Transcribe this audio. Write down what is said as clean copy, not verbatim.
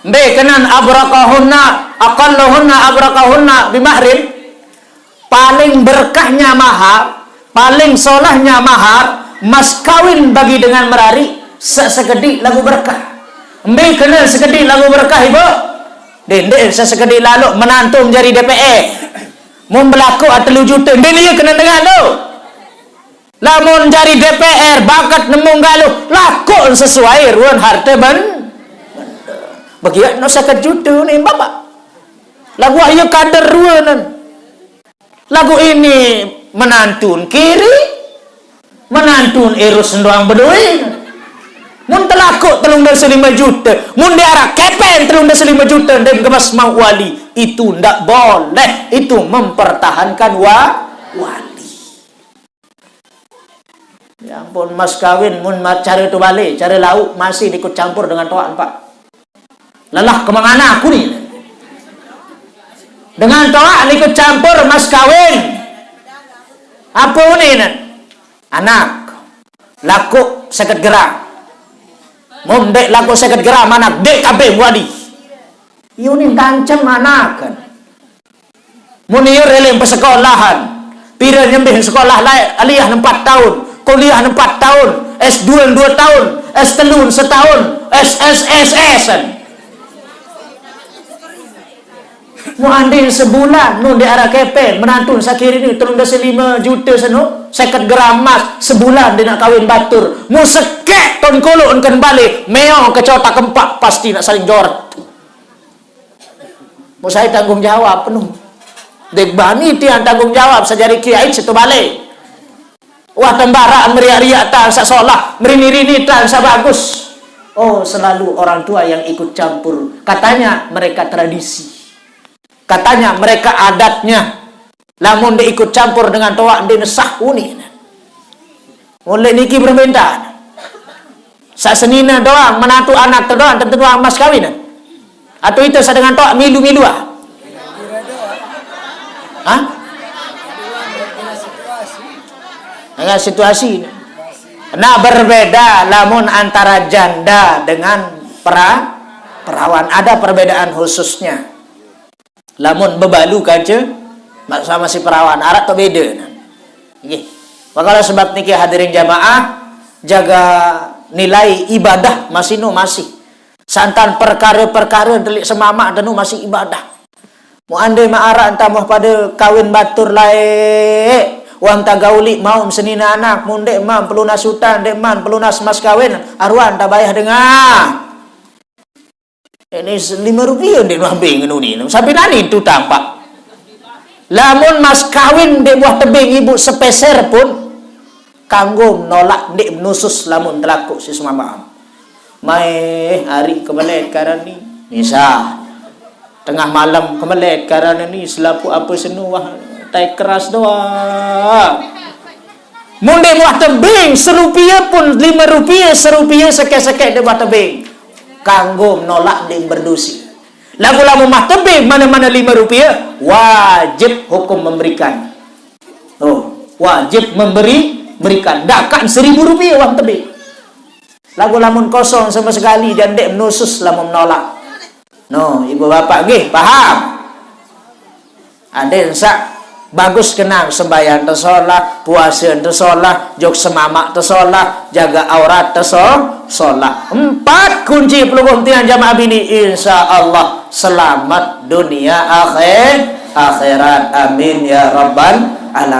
kenan abrakahunna aqalluhunna abrakahunna bimahrin, paling berkahnya mahar, paling solahnya mahar, mas kawin bagi dengan merari sesekedi lagu berkah. Kenan sekedi lagu berkah ibu. Dendek sesekedi lalu menantu menjadi DPR. Mun berlaku 3 juta, dia kena dengar tu. Lamun jari DPR bakat nemu galuh, laku sesuai ruan harta bagi no 1 juta ni bapak. Lagu ayo kader ruanan. Lagu ini menantun kiri, menantun erus doang beduin. Mun telakuk 3,5 juta, mun diarak kepen 3,5 juta dan kemas mau wali, itu ndak boleh. Itu mempertahankan wali. Ya ampun, mas kawin mun cari tu balik, cari lauk masih ikut campur dengan toan pak. Lelah kemana aku ni? Dengan toan ikut campur mas kawin. Apa ni? Anak laku 50 gram. Mun dek laku 50 gram anak dek kabeh wadi. Ieu ni kancem anak kan. Mun ieu relem persekolahan. Pira nyembih sekolah lain aliyah 4 tahun, kuliah 4 tahun, S2 2 tahun, S3 setahun, SSSS. Mu andin sebulan nu di arah kepen menantun sakiri ni 3,5 juta seno 50 gram emas sebulan dia nak kawin batur. Mu sekek ton kolok kan balik meo ke cota kempak pasti nak saling jorot. Mu saya tanggung jawab penuh. Dek bani tiang tanggung jawab sajari kiai situ balik. Wah tembaraan meriak-riak tan sak solah, merini-rini tan sak bagus. Oh, selalu orang tua yang ikut campur. Katanya mereka tradisi. Katanya mereka adatnya. Lamun dia ikut campur dengan toa dia nesah uni. Mulai niki permintaan. Sak senina doang menantu anak tu doang tentu doang mas kawin. Atau itu sa dengan toa milu-milu ah. Hah? Dengan situasi. Nah berbeda lamun antara janda dengan perawan, ada perbedaan khususnya. Lamun bebalu kaca sama si perawan arak tu beda. Nggih. Maka sebab niki hadirin jamaah jaga nilai ibadah masih santan perkara-perkara delik semama dan masih ibadah. Mu andai ma'ara entah pada kawin batur lae wang tagauli mau senina anak mundek mam pelunas hutan dek man pelunas mas kawin arwan tak bayar dengar. Ini 5 rupiah dek wabing ni sampai nani tu tampak. Lamun mas kawin dek buah tebing ibu sepeser pun kanggo nolak dek menusus lamun telaku si semama. Mai hari kemelet karena ni misal tengah malam kemelet karena ni selapu apa senuah tai keras doang. Munde buah tebing serupiah pun 5 rupiah serupiah sekek-sekek dek buah tebing. Kanggo menolak dia berdosi. Lagu-lagu mah tebing mana-mana 5 rupiah wajib hukum memberikan. Oh, wajib berikan. Dakan 1.000 rupiah uang tebing. Lagu lamun kosong sama sekali dan dek menusus lamun menolak. No, ibu bapak nggih paham. Ada sak bagus kenang sembahyang tersolah, puasa tersolah, jok semamak tersolah, jaga aurat tersolah. 4 kunci peluang tiang jamaah bini insyaallah selamat dunia akhirat. Amin ya rabbal alamin.